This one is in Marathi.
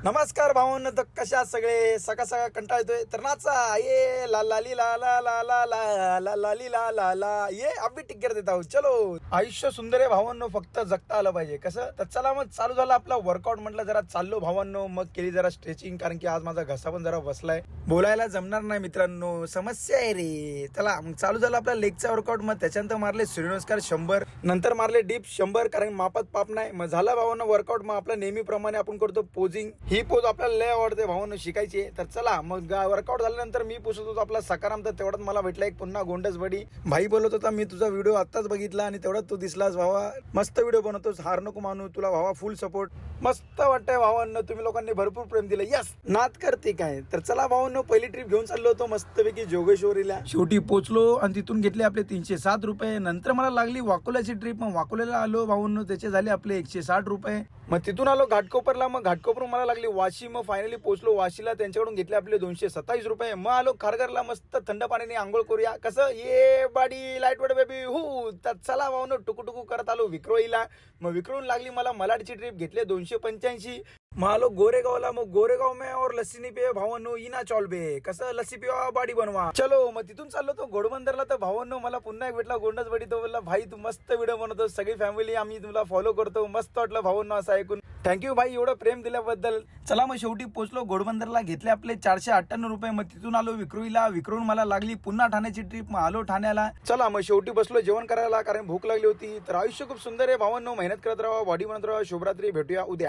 नमस्कार भावांनो, तर कशा सगळे सकाळ सकाळ कंटाळ येतोय तर नाचा ये ला ला ली ला ला ला ला ला ला ला ली ला ला ला ये अभी टिक्कर देत आहोत. चलो, आयुष्य सुंदर आहे भावांनो, फक्त जगता आलं पाहिजे. कसं तर चला मग चालू झाला आपला वर्कआउट. म्हटलं जरा चाललो भावांनो, मग केली जरा स्ट्रेचिंग, कारण की आज माझा घसा पण जरा बसलाय, बोलायला जमणार नाही मित्रांनो, समस्या आहे रे. चला मग चालू झाला आपला लेगचा वर्कआउट. मग त्याच्यानंतर मारले सूर्यनमस्कार 100, नंतर मारले डीप 100, कारण मापात पाप नाही. मग झाला भावांनो वर्कआउट. मग आपल्या नेहमीप्रमाणे आपण करतो पोजिंग. ही पोज आपल्याला लय आवडते भावांनो, शिकायची. तर चला मग वर्कआउट झाल्यानंतर मी पुसत होतो आपला सकाराम. तर तेवढ्यात मला भेटला एक पुन्हा गोंडस बडी भाई, बोलत होता मी तुझा व्हिडिओ आत्ताच बघितला आणि तेवढ्यात तू दिसलास भावा, मस्त व्हिडिओ बनवतोस, हार नको मानू, तुला भावा फुल सपोर्ट. मस्त वाटतंय भावांनो, तुम्ही लोकांनी भरपूर प्रेम दिलं. यस, नाद करते काय. तर चला भावांनो, पहिली ट्रिप घेऊन चाललो होतो मस्तपैकी जोगेश्वरीला. शेवटी पोचलो आणि तिथून घेतले आपले 307 रुपये. नंतर मला लागली वाकोल्याची ट्रिप. मग वाकोल्याला आलो भावांनो, त्याचे झाले आपले 160 रुपये. मग तिथून आलो घाटकोपरला. मग घाटकोपरून मला लागली वाशी. मग फायनली पोहोचलो वाशीला, त्यांच्याकडून घेतले आपले 227 रुपये. मग आलो खारघरला, मस्त थंड पाण्याने आंघोळ करूया. कसं ये बाडी लाईट वेट बेबी हू. तर चला भावांनो, टुकू करत आलो विक्रोळीला. मग विक्रोळून लागली मला मलाडची ट्रिप, घेतले 285. मग आलो गोरेगावला. मग गोरेगाव में और लस्सी नहीं पिये भावांनो, इना चॉलबे. कसं लस्सी पिवा बॉडी बनवा. चलो मग तिथून चाललो तो घोडबंदरला. तर भावांनो मला पुन्हा एक भेटला गोंडस बडी. तो बोलला भाई तू मस्त व्हिडिओ बनवतो, सगळी फॅमिली आम्ही तुला फॉलो करतो. मस्त वाटलं भावांनो असं ऐकून. थँक्यू भाई एवढं प्रेम दिल्याबद्दल. चला मग शेवटी पोहोचलो घोडबंदरला, घेतले आपले 498 रुपये. मग तिथून आलो विक्रोळीला. विक्रोळून मला लागली पुन्हा ठाण्याची ट्रिप. मग आलो ठाण्याला. चला मग शेवटी बसलो जेवण करायला, कारण भूक लागली होती. तर आयुष्य खूप सुंदर आहे भावांनो, मेहनत करत राहा, बॉडी बनत राहा. शुभरात्री, भेटूया उद्या.